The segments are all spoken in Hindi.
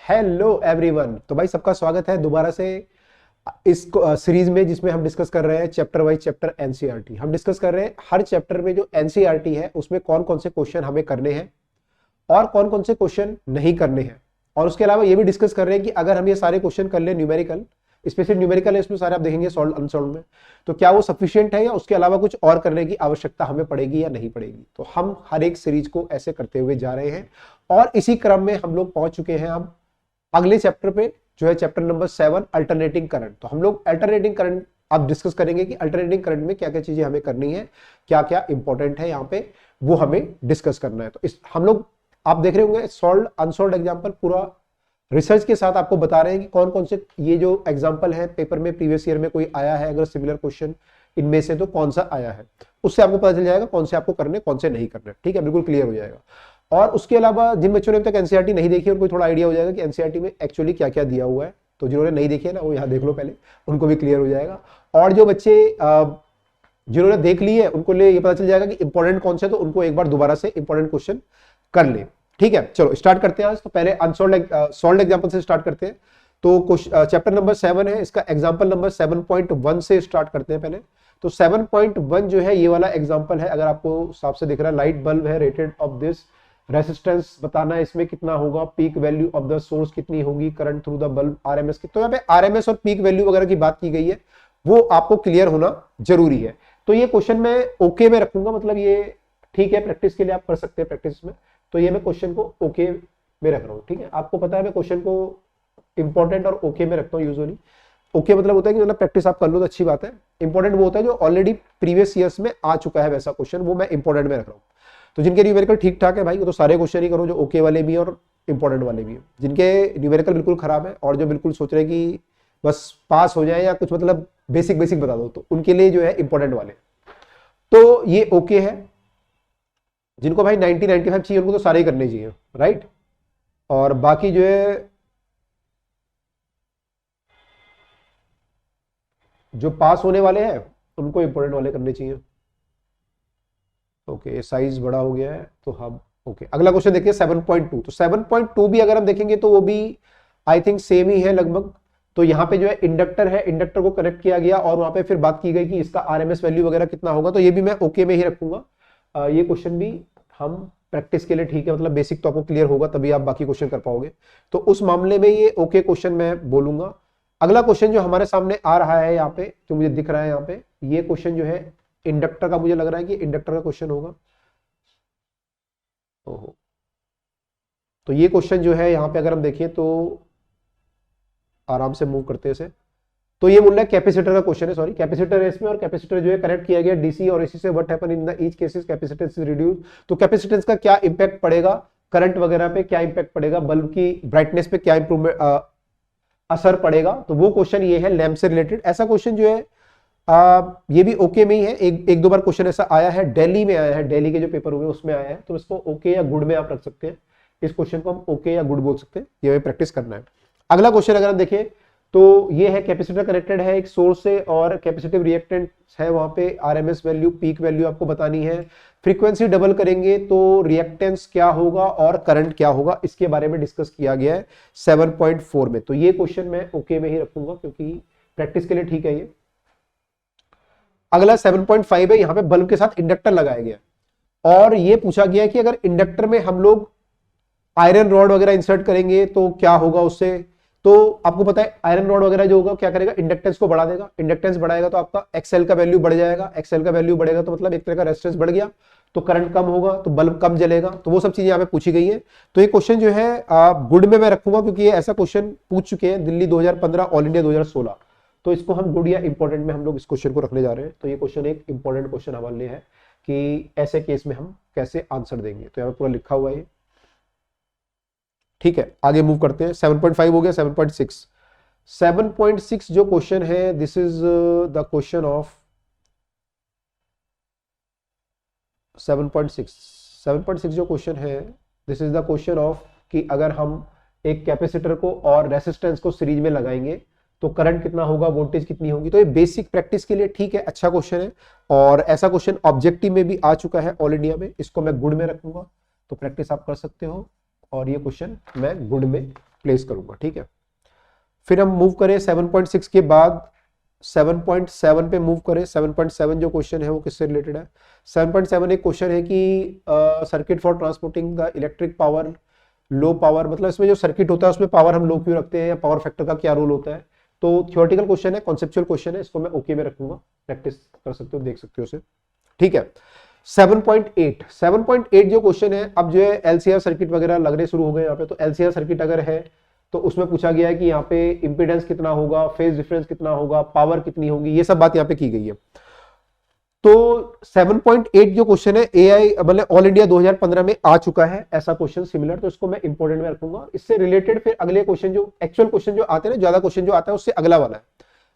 Hello everyone. तो भाई सबका स्वागत है दोबारा से इस सीरीज में जिसमें हम डिस्कस कर रहे हैं चैप्टर वाइज चैप्टर एनसीईआरटी। हम डिस्कस कर रहे हैं हर चैप्टर में जो एनसीईआरटी है उसमें कौन कौन से क्वेश्चन हमें करने हैं और कौन कौन से क्वेश्चन नहीं करने हैं। और उसके अलावा ये भी डिस्कस कर रहे हैं कि अगर हम ये सारे क्वेश्चन कर ले न्यूमेरिकल, स्पेशली न्यूमेरिकल है इसमें सारे आप देखेंगे सॉल्व अनसॉल्व में, तो क्या वो सफिशिएंट है या उसके अलावा कुछ और करने की आवश्यकता हमें पड़ेगी या नहीं पड़ेगी। तो हम हर एक सीरीज को ऐसे करते हुए जा रहे हैं और इसी क्रम में हम लोग पहुंच चुके हैं अब अगले चैप्टर पे, जो है चैप्टर नंबर 7 अल्टरनेटिंग करंट। तो हम लोग अल्टरनेटिंग करंट अब डिस्कस करेंगे कि अल्टरनेटिंग करंट में क्या क्या चीजें हमें करनी है, क्या क्या इंपॉर्टेंट है यहाँ पे, वो हमें डिस्कस करना है। तो इस हम लोग आप देख रहे होंगे सॉल्व अनसॉल्व एग्जाम्पल पूरा रिसर्च के साथ आपको बता रहे हैं कि कौन कौन से ये जो एग्जाम्पल है पेपर में प्रीवियस ईयर में कोई आया है, अगर सिमिलर क्वेश्चन इनमें से तो कौन सा आया है, उससे आपको पता चल जाएगा कौन से आपको करने कौन से नहीं करने। ठीक है, बिल्कुल क्लियर हो जाएगा। और उसके अलावा जिन बच्चों ने अभी तक एनसीईआरटी नहीं देखी उनको थोड़ा आइडिया हो जाएगा कि एनसीईआरटी में एक्चुअली क्या क्या दिया हुआ है। तो जिन्होंने नहीं देखी है ना वो यहाँ देख लो पहले, उनको भी क्लियर हो जाएगा। और जो बच्चे जिन्होंने देख ली है उनको लिए ये पता चल जाएगा कि इंपॉर्टेंट कौन से, तो उनको एक बार दोबारा से इंपॉर्टेंट क्वेश्चन कर ले। ठीक है, चलो स्टार्ट करते हैं आज। तो पहले सॉल्व्ड एग्जाम्पल से स्टार्ट करते हैं। तो चैप्टर नंबर 7 है, इसका एग्जाम्पल नंबर 7.1 से स्टार्ट करते हैं पहले। तो 7.1 जो है ये वाला एग्जाम्पल है, अगर आपको साफ से दिख रहा है, लाइट बल्ब है, रेटेड ऑफ दिस रेसिस्टेंस बताना है इसमें कितना होगा, peak value of the source कितनी होगी, current through the bulb RMS की। तो यहाँ पे आरएमएस और पीक वैल्यू वगैरह की बात की गई है, वो आपको क्लियर होना जरूरी है। तो ये क्वेश्चन मैं ओके में रखूंगा, मतलब ये ठीक है, प्रैक्टिस के लिए आप कर सकते हैं प्रैक्टिस में। तो ये मैं क्वेश्चन को ओके में रख रहा हूँ। ठीक है, आपको पता है मैं क्वेश्चन को इंपॉर्टेंट और ओके में रखता हूँ यूजुअली। ओके मतलब होता है कि मतलब प्रैक्टिस आप कर लो तो अच्छी बात है। इंपॉर्टेंट वो होता है जो ऑलरेडी प्रीवियस ईयर्स में आ चुका है वैसा क्वेश्चन, वो मैं इंपॉर्टेंट में रख रहा हूँ। तो जिनके न्यूमेरिकल ठीक ठाक है भाई वो तो सारे क्वेश्चन ही करो, जो ओके वाले भी और इंपॉर्टेंट वाले भी हैं। जिनके न्यूमेरिकल बिल्कुल खराब है और जो बिल्कुल सोच रहे हैं कि बस पास हो जाए या कुछ मतलब बेसिक बेसिक बता दो, तो उनके लिए जो है इंपॉर्टेंट वाले। तो ये ओके है। जिनको भाई 90-95 चाहिए उनको तो सारे ही करने चाहिए, राइट। और बाकी जो है जो पास होने वाले हैं उनको इंपॉर्टेंट वाले करने चाहिए। ओके, साइज बड़ा हो गया है तो हम ओके। अगला क्वेश्चन देखिए 7.2। तो 7.2 भी अगर हम देखेंगे तो वो भी आई थिंक सेम ही है लगभग। तो यहाँ पे जो है इंडक्टर है, इंडक्टर को कनेक्ट किया गया और वहां पे फिर बात की गई कि इसका आरएमएस वैल्यू वगैरह कितना होगा। तो ये भी मैं ओके में ही रखूंगा। ये क्वेश्चन भी हम प्रैक्टिस के लिए ठीक है, मतलब बेसिक तो आपको क्लियर होगा तभी आप बाकी क्वेश्चन कर पाओगे। तो उस मामले में ये ओके क्वेश्चन मैं बोलूंगा। अगला क्वेश्चन जो हमारे सामने आ रहा है यहाँ पे, जो मुझे दिख रहा है यहाँ पे, ये क्वेश्चन जो है इंडक्टर का, मुझे लग रहा है कि इंडक्टर का क्वेश्चन होगा। ओहो, तो ये क्वेश्चन जो है यहाँ पे अगर हम देखें तो आराम से मूव करते हैं इसे। तो ये बोल रहा है कैपेसिटर का क्वेश्चन है, सॉरी कैपेसिटर है इसमें, और कैपेसिटर जो है कनेक्ट किया गया डीसी और एसी से, what happen in the each cases capacitance is reduce. तो कैपेसिटेंस का क्या इंपैक्ट पड़ेगा, करंट वगैरह पे क्या इंपैक्ट पड़ेगा, बल्ब की ब्राइटनेस पे क्या इंप्रूवमेंट असर पड़ेगा। तो वो क्वेश्चन ये है लैंप से रिलेटेड। ऐसा क्वेश्चन जो है ये भी ओके में ही है। एक दो बार क्वेश्चन ऐसा आया है, दिल्ली में आया है, दिल्ली के जो पेपर हुए उसमें आया है। तो इसको ओके या गुड में आप रख सकते हैं। इस क्वेश्चन को हम ओके या गुड बोल सकते हैं, ये हमें प्रैक्टिस करना है। अगला क्वेश्चन अगर हम देखें तो ये है कैपेसिटर कनेक्टेड है एक सोर्स से और कैपेसिटिव रिएक्टेंट है, वहां पे आरएमएस वैल्यू पीक वैल्यू आपको बतानी है। फ्रीक्वेंसी डबल करेंगे तो रिएक्टेंस क्या होगा और करंट क्या होगा, इसके बारे में डिस्कस किया गया है 7.4 में। तो ये क्वेश्चन मैं ओके में ही रखूंगा क्योंकि प्रैक्टिस के लिए ठीक है ये। अगला 7.5 है, यहां पे बल्ब के साथ इंडक्टर लगाया गया और ये पूछा गया कि अगर इंडक्टर में हम लोग आयरन रॉड वगैरह इंसर्ट करेंगे तो क्या होगा उससे। तो आपको पता है आयरन रॉड वगैरह जो होगा क्या करेगा, इंडक्टेंस को बढ़ा देगा। इंडक्टेंस बढ़ाएगा तो आपका एक्सएल का वैल्यू बढ़ जाएगा, एक्सएल का वैल्यू बढ़ेगा तो मतलब एक तरह का रेजिस्टेंस बढ़ गया, तो करंट कम होगा तो बल्ब कम जलेगा। तो वो सब चीजें यहाँ पे पूछी गई है। तो ये क्वेश्चन जो है गुड में मैं रखूंगा क्योंकि ये ऐसा क्वेश्चन पूछ चुके हैं दिल्ली 2015, ऑल इंडिया 2016। तो इसको हम गुड या इंपॉर्टेंट में हम लोग इस क्वेश्चन को रखने जा रहे हैं। तो ये क्वेश्चन एक इंपॉर्टेंट क्वेश्चन हमारे लिए है कि ऐसे केस में हम कैसे आंसर देंगे। तो यहाँ पूरा लिखा हुआ है, ठीक है। आगे मूव करते हैं। 7.5 हो गया। 7.6 जो क्वेश्चन है, this is the question of 7.6 जो क्वेश्चन है, this is the question of कि अगर हम एक कैपेसिटर को और रेसिस्टेंस को सीरीज में लगाएंगे तो करंट कितना होगा, वोल्टेज कितनी होगी। तो ये बेसिक प्रैक्टिस के लिए ठीक है, अच्छा क्वेश्चन है और ऐसा क्वेश्चन ऑब्जेक्टिव में भी आ चुका है ऑल इंडिया में। इसको मैं गुड में रखूंगा, तो प्रैक्टिस आप कर सकते हो और ये क्वेश्चन मैं गुड में प्लेस करूंगा, ठीक है। फिर हम मूव करें 7.6 के बाद 7.7 पे मूव करें। 7.7 जो क्वेश्चन है वो किससे रिलेटेड है? 7.7 एक क्वेश्चन है कि circuit for transporting the electric power low power, मतलब इसमें जो सर्किट होता है उसमें पावर हम लो क्यों रखते हैं, या पावर फैक्टर का क्या रोल होता है। तो थ्योरेटिकल क्वेश्चन है, कॉन्सेप्चुअल क्वेश्चन है, इसको मैं ओके में रखूंगा, प्रैक्टिस कर सकते हो, देख सकते हो उसे, ठीक है। 7.8 जो क्वेश्चन है, अब जो है एलसीआर सर्किट वगैरह लगने शुरू हो गए यहाँ पे। तो एलसीआर सर्किट अगर है तो उसमें पूछा गया है कि यहाँ पे इंपीडेंस कितना होगा, फेज डिफरेंस कितना होगा, पावर कितनी होगी, ये सब बात यहाँ पे की गई है। तो 7.8 जो क्वेश्चन है एआई मतलब ऑल इंडिया 2015 में आ चुका है ऐसा क्वेश्चन सिमिलर, तो इसको मैं इंपॉर्टेंट में रखूंगा। इससे रिलेटेड फिर अगले क्वेश्चन जो एक्चुअल क्वेश्चन जो आते हैं ना, ज्यादा क्वेश्चन जो आता है उससे अगला वाला है,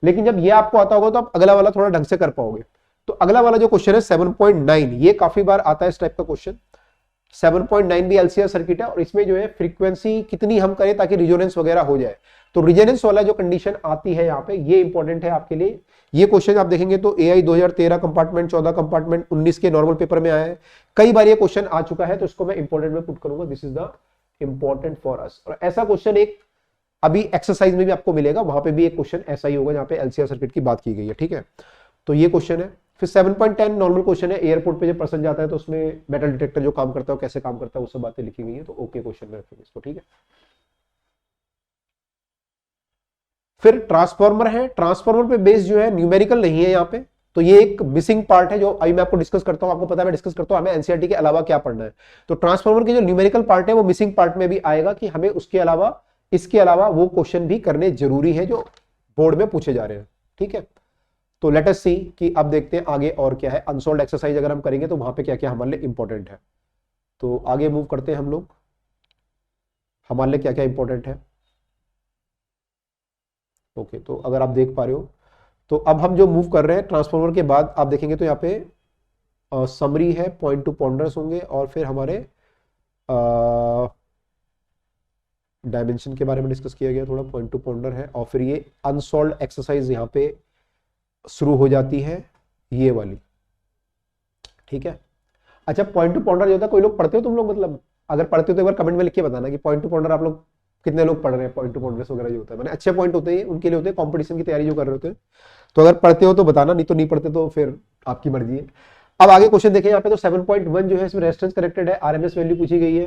लेकिन जब ये आपको आता होगा तो आप अगला वाला थोड़ा ढंग से कर पाओगे। तो अगला वाला जो क्वेश्चन है 7.9, ये काफी बार आता है इस टाइप का क्वेश्चन। 7.9 भी एलसीआर सर्किट है और इसमें जो है फ्रीक्वेंसी कितनी हम करें ताकि रिजोनेंस वगैरह हो जाए। तो रिजोनेंस वाला जो कंडीशन आती है यहाँ पे, ये इंपॉर्टेंट है आपके लिए। ये क्वेश्चन आप देखेंगे तो एआई 2013 कंपार्टमेंट, 14 कंपार्टमेंट, 19 के नॉर्मल पेपर में आया है, कई बार ये क्वेश्चन आ चुका है, तो इसको मैं इंपॉर्टेंट में पुट करूंगा, this is the important for us. और ऐसा क्वेश्चन एक अभी एक्सरसाइज में भी आपको मिलेगा, वहां पे भी एक क्वेश्चन ऐसा ही होगा जहां पे एलसीआर सर्किट की बात की गई है, ठीक है। तो ये क्वेश्चन है। फिर 7.10 नॉर्मल क्वेश्चन है, एयरपोर्ट पे जब पर्सन जाता है तो उसमें मेटल डिटेक्टर जो काम करता है, कैसे काम करता है, वो सब बातें लिखी गई है, तो ओके क्वेश्चन में रखेंगे इसको, ठीक है। फिर ट्रांसफार्मर है, ट्रांसफार्मर पे बेस जो है न्यूमेरिकल नहीं है यहाँ पे, तो ये एक मिसिंग पार्ट है जो अभी मैं आपको डिस्कस करता हूँ, आपको पता है मैं डिस्कस करता हूँ हमें एनसीईआरटी के अलावा क्या पढ़ना है। तो ट्रांसफार्मर के जो न्यूमेरिकल पार्ट है वो मिसिंग पार्ट में भी आएगा कि हमें उसके अलावा इसके अलावा वो क्वेश्चन भी करने जरूरी है जो बोर्ड में पूछे जा रहे हैं, ठीक है। तो लेट अस सी कि अब देखते हैं आगे और क्या है। अनसॉल्व्ड एक्सरसाइज अगर हम करेंगे तो वहां पे क्या क्या हमारे लिए इंपॉर्टेंट है, तो आगे मूव करते हैं हम लोग, हमारे लिए क्या क्या इंपॉर्टेंट है। ओके, तो अगर आप देख पा रहे हो तो अब हम जो मूव कर रहे हैं ट्रांसफॉर्मर के बाद, आप देखेंगे तो यहाँ पे समरी है, पॉइंट टू पॉन्डर्स होंगे, और फिर हमारे डायमेंशन के बारे में डिस्कस किया गया थोड़ा, पॉइंट टू पॉन्डर है, और फिर ये अनसॉल्व्ड एक्सरसाइज यहाँ पे शुरू हो जाती है, ये वाली, ठीक है। अच्छा, पॉइंट टू पॉन्डर जो होता है, कोई लोग पढ़ते हो तुम लोग, मतलब अगर पढ़ते हो तो एक बार कमेंट में लिख के बताना कि पॉइंट टू पॉन्डर आप लोग कितने लोग पढ़ रहे हैं। पॉइंट टू पॉन्डर्स वगैरह जो होता है, मैंने अच्छे पॉइंट होते हैं उनके लिए होते हैं, कंपटीशन की तैयारी जो कर रहे होते हैं। तो अगर पढ़ते हो तो बताना, नहीं तो नहीं पढ़ते तो फिर आपकी मर्जी है। अब आगे क्वेश्चन देखें यहाँ पे, तो 7.1 जो है इसमें रेजिस्टेंस कनेक्टेड है, आरएमएस वैल्यू पूछी गई है,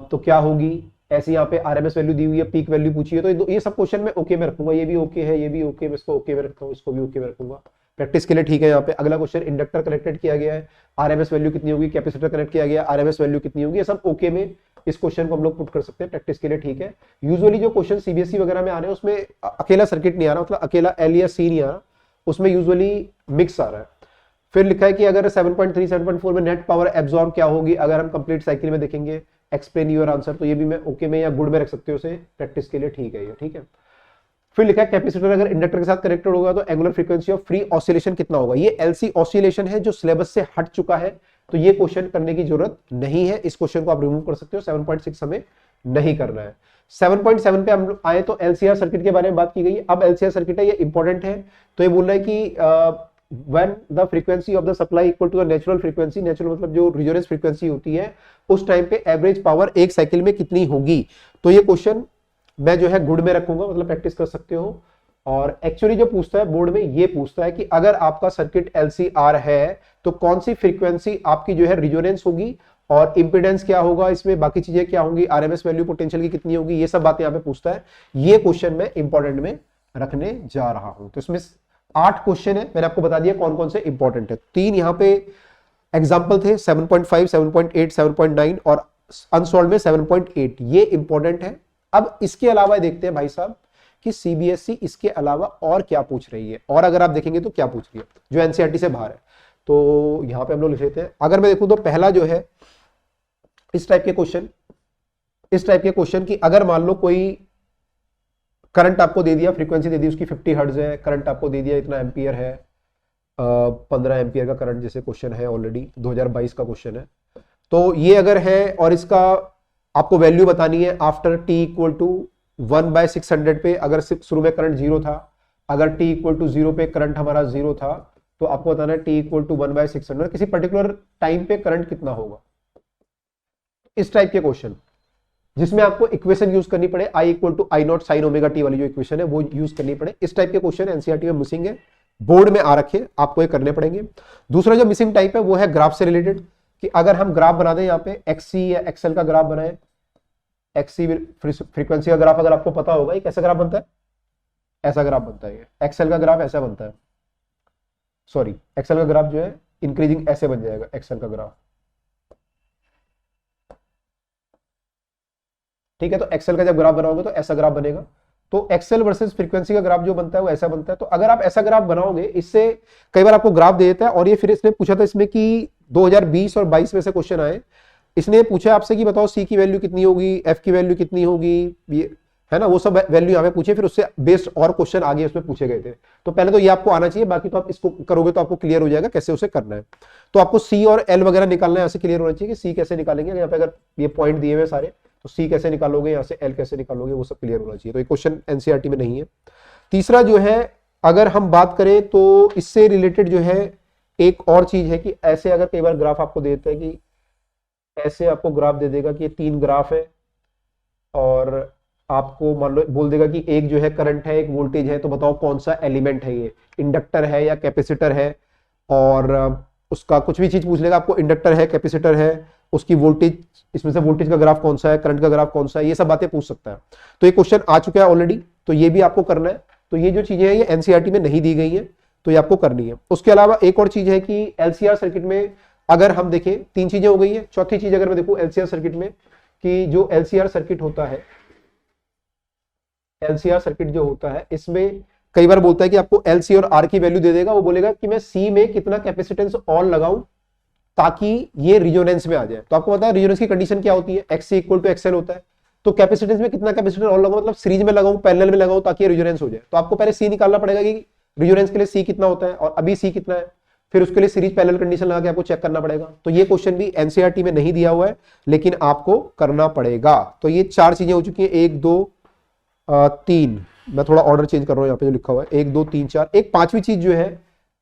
तो क्या होगी ऐसी, यहाँ पे आरएमएस वैल्यू दी हुई है, पीक वैल्यू पूछी है, तो ये सब क्वेश्चन में ओके में रखूंगा, ये भी ओके है, ये भी ओके, मैं इसको ओके में रखता हूँ, इसको भी ओके में रखूंगा, प्रैक्टिस के लिए ठीक है। यहाँ पे अगला क्वेश्चन, इंडक्टर कनेक्टेड किया गया है, आरएमएस वैल्यू कितनी होगी, कैपेसिटर कनेक्ट किया गया, आरएमएस वैल्यू कितनी होगी, ये सब ओके में, इस क्वेश्चन को हम लोग पुट कर सकते हैं, प्रैक्टिस के लिए ठीक है। यूजुअली जो क्वेश्चन सीबीएसई वगैरह में आ रहे हैं उसमें अकेला सर्किट नहीं आ रहा, मतलब अकेला एल या सी नहीं आ रहा, उसमें यूजुअली मिक्स आ रहा है। फिर लिखा है कि अगर 7.3 7.4 में नेट पावर एब्जॉर्ब क्या होगी अगर हम कंप्लीट साइकिल में देखेंगे, एक्सप्लेन योर आंसर, तो ये भी मैं ओके में या गुड में रख सकते हो उसे, प्रैक्टिस के लिए ठीक है ये, ठीक है। फिर लिखा है कैपेसिटर अगर इंडक्टर के साथ कनेक्टेड होगा तो angular frequency of free oscillation कितना होगा। ये एलसी ऑसिलेशन है जो सिलेबस से हट चुका है, तो ये क्वेश्चन करने की जरूरत नहीं है, इस क्वेश्चन को आप रिमूव कर सकते हो, 7.6 हमें नहीं करना है। 7.7 पे हम आए तो एलसीआर सर्किट के बारे में बात की गई। अब एलसीआर सर्किट है, ये इंपॉर्टेंट है, तो ये बोल रहा है कि when the frequency of the supply equal to the natural frequency, natural मतलब जो रेजोनेंस फ्रीक्वेंसी होती है, उस टाइम पे एवरेज पावर एक साइकिल में कितनी होगी। तो ये क्वेश्चन मैं जो है गुड में रखूंगा, मतलब प्रैक्टिस कर सकते हो। और एक्चुअली जो पूछता है बोर्ड में, ये पूछता है कि अगर आपका सर्किट एलसीआर है तो कौन सी फ्रीक्वेंसी आपकी जो है रेजोनेंस होगी, और इंपीडेंस क्या होगा, इसमें बाकी चीजें क्या होंगी, आरएमएस वैल्यू पोटेंशियल की कितनी होगी, ये सब बातें यहाँ पे पूछता है। ये क्वेश्चन मैं इंपॉर्टेंट में रखने जा रहा हूं। तो इसमें 8 क्वेश्चन है, मैंने आपको बता दिया कौन कौन से इंपॉर्टेंट है। 3 यहाँ पे एग्जाम्पल थे, 7.5 7.8 7.9 और अनसॉल्व में 7.8, ये इंपॉर्टेंट है। अब इसके अलावा देखते हैं भाई साहब कि सीबीएसई इसके अलावा और क्या पूछ रही है, और अगर आप देखेंगे तो क्या पूछ रही है जो एनसीईआरटी से बाहर है। तो यहां पे हम लोग लिख लेते हैं, अगर मैं देखूं तो पहला जो है इस टाइप के क्वेश्चन की अगर मान लो कोई करंट आपको दे दिया, फ्रीक्वेंसी दे दी उसकी 50 हर्ट्ज है, करंट आपको दे दिया इतना एम्पियर है, 15 एम्पियर का करंट जैसे क्वेश्चन है, ऑलरेडी 2022 का क्वेश्चन है। तो ये अगर है और इसका आपको वैल्यू बतानी है आफ्टर टी इक्वल टू 1/600 पे, अगर शुरू में करंट 0 था, अगर टी इक्वल टू 0 पे करंट हमारा 0 था, तो आपको बताना है टी इक्वल टू 1/600 किसी पर्टिकुलर टाइम पे करंट कितना होगा। इस टाइप के क्वेश्चन जिसमें आपको इक्वेशन यूज करनी पड़े, I equal to I naught sine omega t वाली जो इक्वेशन है वो यूज करनी पड़े। इस टाइप के क्वेश्चन एनसीईआरटी में मिसिंग है, बोर्ड में आ रखे, आपको ये करने पड़ेंगे। दूसरा जो मिसिंग टाइप है वो है ग्राफ से रिलेटेड, कि अगर हम ग्राफ बना दें, यहाँ पे एक्सी या एक्सएल का ग्राफ बनाए, एक्सी फ्रीक्वेंसी का ग्राफ अगर आपको पता होगा, ये कैसा ग्राफ बनता है, ऐसा ग्राफ बनता है। एक्सएल का ग्राफ ऐसा बनता है, सॉरी एक्सएल का ग्राफ जो है इंक्रीजिंग ऐसे बन जाएगा एक्सएल का ग्राफ, ठीक है। तो एक्सेल का जब ग्राफ बनाओगे तो ऐसा ग्राफ बनेगा। तो एक्सेल वर्सेस फ्रीक्वेंसी का ग्राफ जो बनता है वो ऐसा बनता है। तो अगर आप ऐसा ग्राफ बनाओगे, इससे कई बार आपको ग्राफ दे देता है, और ये फिर इसने पूछा था इसमें कि 2020 और 22 में से क्वेश्चन आए, इसने पूछा आपसे कि बताओ सी की वैल्यू कितनी होगी, एफ की वैल्यू कितनी होगी, ये है ना, वो सब वैल्यू यहाँ पे पूछे, फिर उससे बेस्ड और क्वेश्चन आगे उसमें पूछे गए थे। तो पहले तो ये आपको आना चाहिए, बाकी तो आप इसको करोगे तो आपको क्लियर हो जाएगा कैसे उसे करना है। तो आपको सी और एल वगैरह निकालना है, ऐसे क्लियर होना चाहिए कि सी कैसे निकालेंगे, यहाँ पे अगर ये पॉइंट दिए हुए सारे, तो सी कैसे निकालोगे, यहाँ से एल कैसे निकालोगे, वो सब क्लियर होना चाहिए। तो ये क्वेश्चन एनसीईआरटी में नहीं है। तीसरा जो है, अगर हम बात करें तो इससे रिलेटेड जो है एक और चीज है कि ऐसे अगर कई बार ग्राफ आपको देता है कि ऐसे आपको ग्राफ दे देगा कि ये 3 ग्राफ है, और आपको मान लो बोल देगा कि एक जो है करंट है, एक वोल्टेज है, तो बताओ कौन सा एलिमेंट है, ये इंडक्टर है या कैपेसिटर है, और उसका कुछ भी चीज पूछ लेगा आपको, इंडक्टर है, कैपेसिटर है, उसकी वोल्टेज, इसमें से वोल्टेज का ग्राफ कौन सा है, करंट का ग्राफ कौन सा है, ये सब बातें पूछ सकता है। तो ये क्वेश्चन आ चुका है ऑलरेडी, तो ये भी आपको करना है। तो ये जो चीजें हैं ये एनसीईआरटी में नहीं दी गई है, तो ये आपको करनी है। उसके अलावा एक और चीज है कि एलसीआर सर्किट में अगर हम देखें, 3 चीजें हो गई है। चौथी चीज अगर मैं देखूं एलसीआर सर्किट में, कि जो एलसीआर सर्किट होता है, एलसीआर सर्किट जो होता है, इसमें कई बार बोलता है कि आपको एलसी और आर की वैल्यू दे देगा, वो बोलेगा कि मैं सी में कितना कैपेसिटेंस और लगाऊं ताकि ये रिजोनेंस में आ जाए। तो आपको पता है रिजोनेंस की कंडीशन क्या होती है, एक्सी इक्वल टू एक्सएल होता है। तो कैपेसिटेंस में कितना कैपेसिटेंस और लगाऊं, मतलब सीरीज में लगाऊं, पैरेलल में लगाऊं, ताकि ये रिजोनेंस हो जाए। तो आपको पहले सी निकालना पड़ेगा कि रिजोनेंस के लिए सी कितना होता है, और अभी सी कितना है, फिर उसके लिए सीरीज पैरेलल कंडीशन लगा के आपको चेक करना पड़ेगा। तो ये क्वेश्चन भी एनसीईआरटी में नहीं दिया हुआ है, लेकिन आपको करना पड़ेगा। तो ये 4 चीजें हो चुकी है, 1 2 3, मैं थोड़ा ऑर्डर चेंज कर रहा हूं, यहाँ पे जो लिखा हुआ है 1 2 3 4। एक 5वीं चीज जो है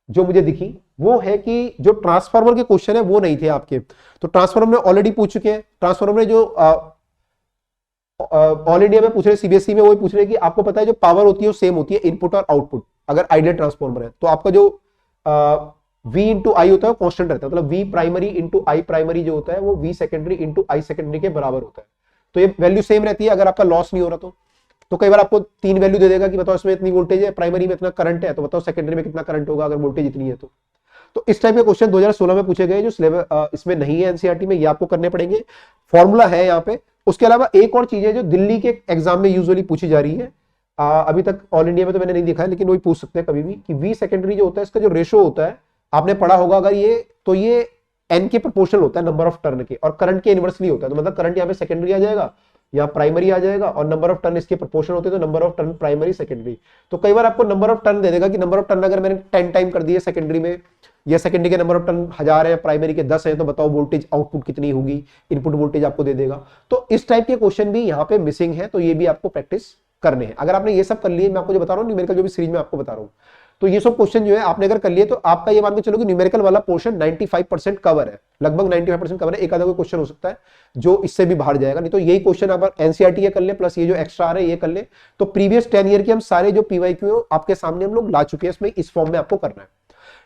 जो मुझे दिखी, वो है कि जो ट्रांसफार्मर के क्वेश्चन है वो नहीं थे आपके। तो ट्रांसफार्मर में ऑलरेडी पूछ चुके हैं। ट्रांसफार्मर में जो ऑल इंडिया में पूछ रहे, सीबीएसई में वो पूछ रहे कि आपको पता है जो पावर होती है वो सेम होती है, इनपुट और आउटपुट, अगर आइडियल ट्रांसफार्मर है। तो आपका जो V इंटू आई होता है वो कॉन्स्टेंट रहता है, मतलब V प्राइमरी इंटू आई प्राइमरी जो होता है वो V सेकेंडरी इंटू आई सेकेंडरी के बराबर होता है। तो ये वैल्यू सेम रहती है अगर आपका लॉस नहीं हो रहा तो कई बार आपको 3 वैल्यू दे देगा कि बताओ इसमें इतनी वोल्टेज है, प्राइमरी में इतना करंट है, तो बताओ सेकेंडरी में कितना करंट होगा अगर वोल्टेज इतनी है तो इस टाइप के क्वेश्चन 2016 में पूछे गए, जो सिलेबस इसमें नहीं है एनसीईआरटी में, ये आपको करने पड़ेंगे। फॉर्मूला है यहाँ पे। उसके अलावा एक और चीज है जो दिल्ली के एग्जाम में यूजुअली पूछी जा रही है, अभी तक ऑल इंडिया में तो मैंने नहीं देखा है, लेकिन वही पूछ सकते हैं कभी भी, कि वी सेकेंडरी जो होता है इसका जो रेशो होता है, आपने पढ़ा होगा अगर ये एन के प्रोपोर्शनल होता है नंबर ऑफ टर्न के, और करंट के इनवर्सली होता है। तो मतलब करंट यहाँ पे सेकेंडरी आ जाएगा या प्राइमरी आ जाएगा, और नंबर ऑफ टर्न इसके प्रोपोर्शन होते हैं, तो number of turn primary secondary. तो कई बार आपको नंबर ऑफ टर्न दे देगा कि नंबर ऑफ टर्न अगर मैंने 10 टाइम कर दिए सेकेंडरी में, या सेकेंडरी के नंबर ऑफ टर्न 1000 है, प्राइमरी के 10 है, तो बताओ वोल्टेज आउटपुट कितनी होगी, इनपुट वोल्टेज आपको दे देगा। तो इस टाइप के क्वेश्चन भी यहाँ पे मिसिंग है, तो ये भी आपको प्रैक्टिस करने हैं। अगर आपने ये सब कर लिए, मैं आपको जो बता रहा हूँ न्यूमेरिकल जो भी सीरीज में आपको बता रहा हूँ, तो ये सब क्वेश्चन जो है आपने अगर कर लिए, तो आपका ये मान के चलो कि न्यूमेरिकल वाला पोर्शन 95% कवर है, लगभग 95% कवर है। एक आधा कोई क्वेश्चन हो सकता है जो इससे भी बाहर जाएगा, नहीं तो यही क्वेश्चन अगर एनसीईआरटी के कर ले, प्लस ये जो एक्स्ट्रा आ रहे हैं ये कर ले, तो प्रीवियस 10 ईयर के हम सारे जो पीवाईक्यू आपके सामने हम लोग ला चुके हैं, इसमें इस फॉर्म में आपको करना है।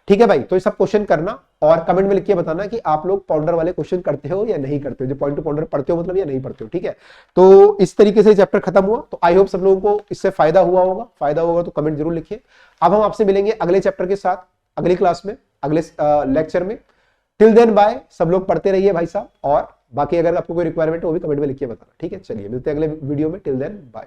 ठीक है भाई, तो ये सब क्वेश्चन करना, और कमेंट में लिख के बताना कि आप लोग पाउंडर वाले क्वेश्चन करते हो या नहीं करते हो, जो पॉइंट टू पाउंडर पढ़ते हो मतलब, या नहीं पढ़ते हो। ठीक है, तो इस तरीके से चैप्टर खत्म हुआ। तो आई होप सब लोगों को इससे फायदा हुआ होगा तो कमेंट जरूर लिखिए। अब हम आपसे मिलेंगे अगले चैप्टर के साथ, अगली क्लास में, अगले लेक्चर में। टिल देन बाय, सब लोग पढ़ते रहिए भाई साहब, और बाकी अगर आपको कोई रिक्वायरमेंट हो वो भी कमेंट में लिख के बताना। ठीक है, चलिए मिलते हैं अगले वीडियो में। Till then bye.